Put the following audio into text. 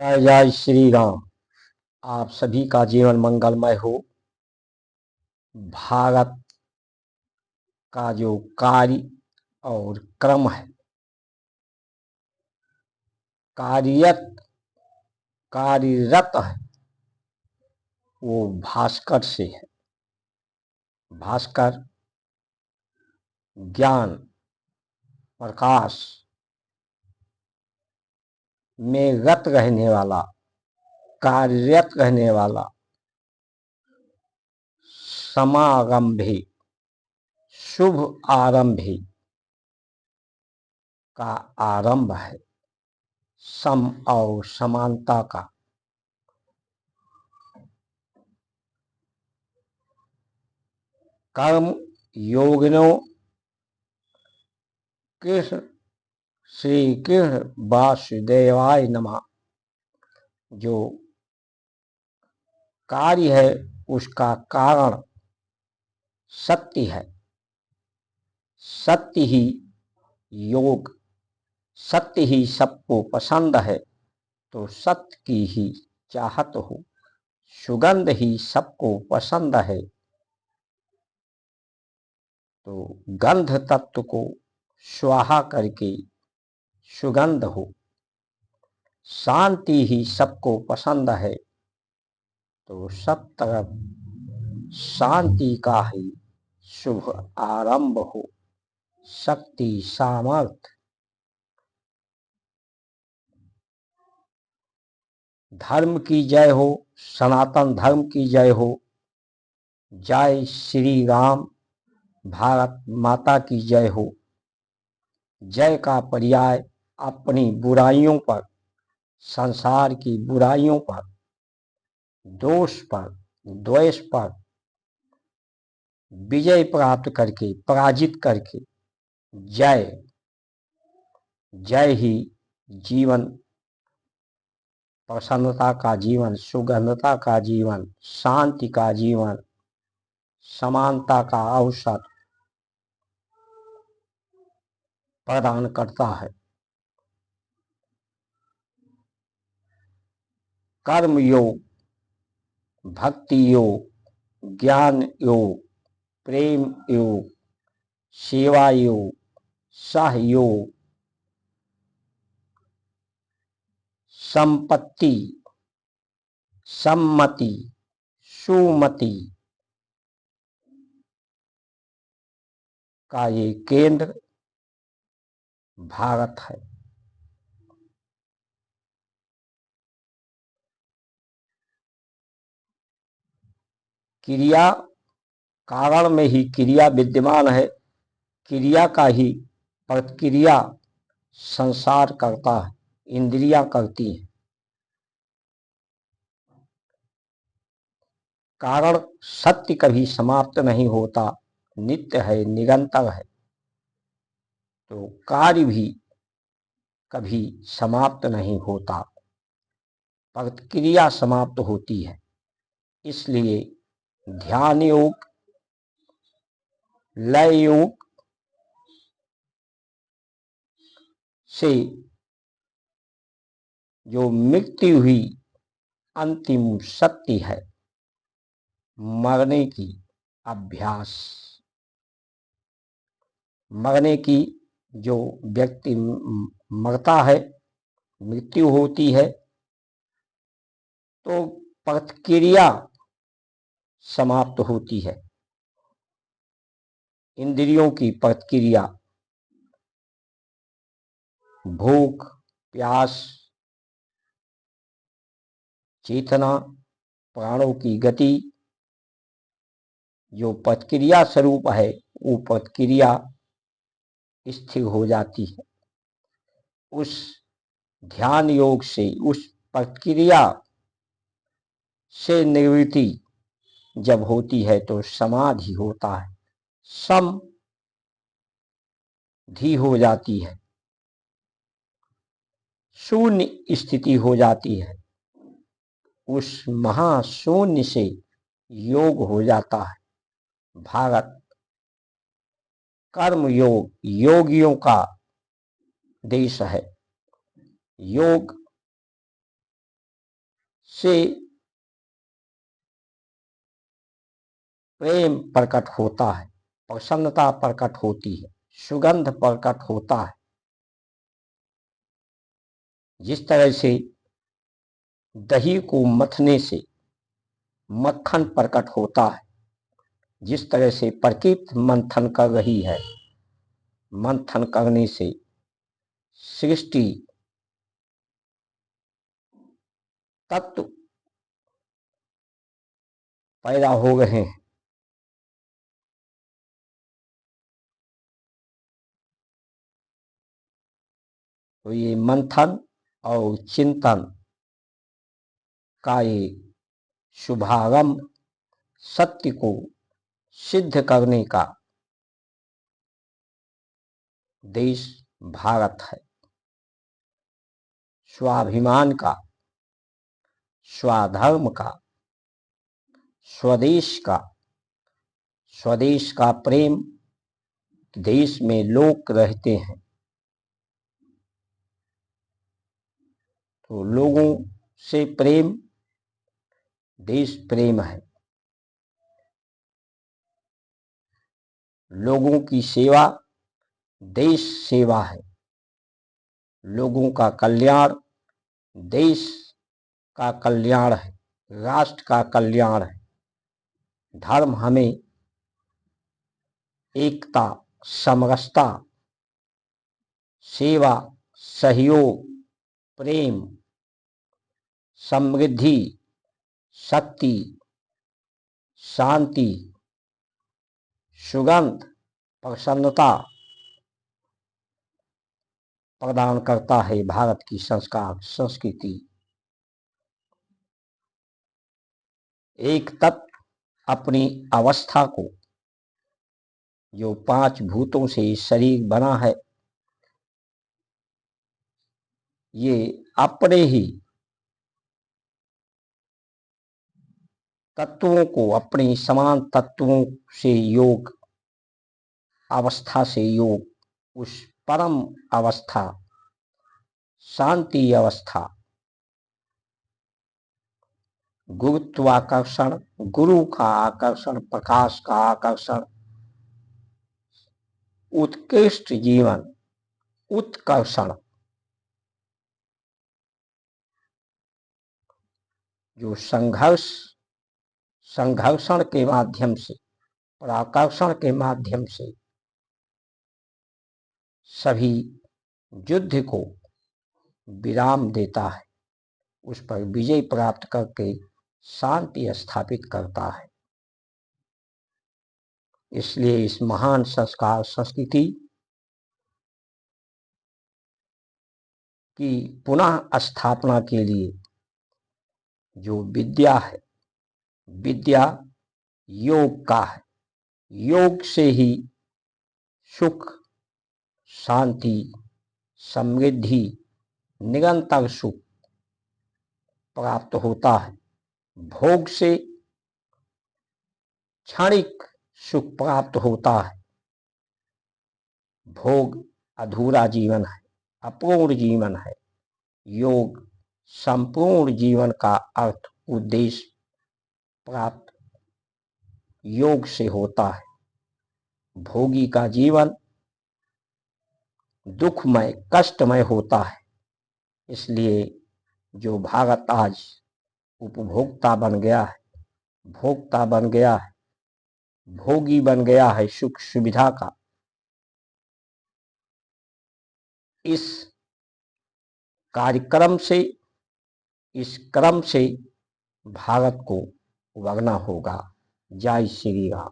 जय जय श्री राम। आप सभी का जीवन मंगलमय हो। भारत का जो कार्य और क्रम है, कार्यरत कार्यरत है, वो भास्कर से है। भास्कर ज्ञान प्रकाश में रत रहने वाला, कार्यरत रहने वाला, समारंभी शुभ आरंभी का आरंभ है। सम और समानता का कर्म योगिनो कृष्ण श्री कृष्ण वासुदेवाय नमः। जो कार्य है उसका कारण सत्य है। सत्य ही योग, सत्य ही सबको पसंद है, तो सत्य की ही चाहत हो। सुगंध ही सबको पसंद है, तो गंध तत्व को स्वाहा करके सुगंध हो। शांति ही सबको पसंद है, तो सब तरफ शांति का ही शुभ आरंभ हो। शक्ति सामर्थ, धर्म की जय हो, सनातन धर्म की जय हो। जय श्री राम, भारत माता की जय हो। जय का पर्याय अपनी बुराइयों पर, संसार की बुराइयों पर, दोष पर, द्वेष पर विजय प्राप्त करके, पराजित करके, जय जय ही जीवन, प्रसन्नता का जीवन, सुगंधता का जीवन, शांति का जीवन, समानता का अवसर प्रदान करता है। कर्म योग, भक्ति योग, ज्ञान योग, प्रेम योग, सेवा योग, सहयोग, संपत्ति, सम्मति, सुमति का ये केंद्र भारत है। क्रिया कारण में ही क्रिया विद्यमान है। क्रिया का ही प्रतिक्रिया संसार करता है, इंद्रियां करती हैं। कारण सत्य कभी समाप्त नहीं होता, नित्य है, निरंतर है, तो कार्य भी कभी समाप्त नहीं होता, प्रतिक्रिया समाप्त होती है। इसलिए ध्यान योग, लय योग से जो मृत्यु हुई अंतिम सत्य है, मरने की अभ्यास, मरने की जो व्यक्ति मरता है, मृत्यु होती है, तो प्रतिक्रिया समाप्त होती है। इंद्रियों की प्रतिक्रिया, भूख, प्यास, चेतना, प्राणों की गति, जो प्रतिक्रिया स्वरूप है, वो प्रतिक्रिया स्थिर हो जाती है। उस ध्यान योग से, उस प्रतिक्रिया से निवृत्ति जब होती है तो समाधि होता है, समाधि हो जाती है, शून्य स्थिति हो जाती है। उस महाशून्य से योग हो जाता है। भारत कर्म योग, योगियों का देश है। योग से प्रेम प्रकट होता है, प्रसन्नता प्रकट होती है, सुगंध प्रकट होता है। जिस तरह से दही को मथने से मक्खन प्रकट होता है, जिस तरह से प्रकृति मंथन कर रही है, मंथन करने से सृष्टि तत्व पैदा हो रहे हैं। तो ये मंथन और चिंतन का ये शुभारंभ सत्य को सिद्ध करने का देश भारत है। स्वाभिमान का, स्वधर्म का, स्वदेश का प्रेम देश में लोग रहते हैं। तो लोगों से प्रेम देश प्रेम है। लोगों की सेवा देश सेवा है। लोगों का कल्याण देश का कल्याण है, राष्ट्र का कल्याण है। धर्म हमें एकता, समरसता, सेवा, सहयोग, प्रेम, समृद्धि, शक्ति, शांति, सुगंध, प्रसन्नता प्रदान करता है। भारत की संस्कार संस्कृति एक तत्व अपनी अवस्था को, जो 5 भूतों से शरीर बना है, ये अपने ही तत्वों को, अपने समान तत्वों से योग अवस्था से योग, उस परम अवस्था, शांति अवस्था, गुरुत्वाकर्षण, गुरु का आकर्षण, प्रकाश का आकर्षण, उत्कृष्ट जीवन, उत्कर्षण, जो संघर्षण के माध्यम से, पराकर्षण के माध्यम से सभी युद्ध को विराम देता है, उस पर विजय प्राप्त करके शांति स्थापित करता है। इसलिए इस महान संस्कार संस्कृति की पुनः स्थापना के लिए जो विद्या है, विद्या योग का है। योग से ही सुख, शांति, समृद्धि, निरंतर सुख प्राप्त होता है। भोग से क्षणिक सुख प्राप्त होता है। भोग अधूरा जीवन है, अपूर्ण जीवन है। योग संपूर्ण जीवन का अर्थ, उद्देश्य प्राप्त योग से होता है। भोगी का जीवन दुखमय, कष्टमय होता है। इसलिए जो भारत आज उपभोक्ता बन गया है, भोक्ता बन गया है, भोगी बन गया है सुख सुविधा का, इस कार्यक्रम से, इस क्रम से भारत को उबरना होगा। जय श्री राम।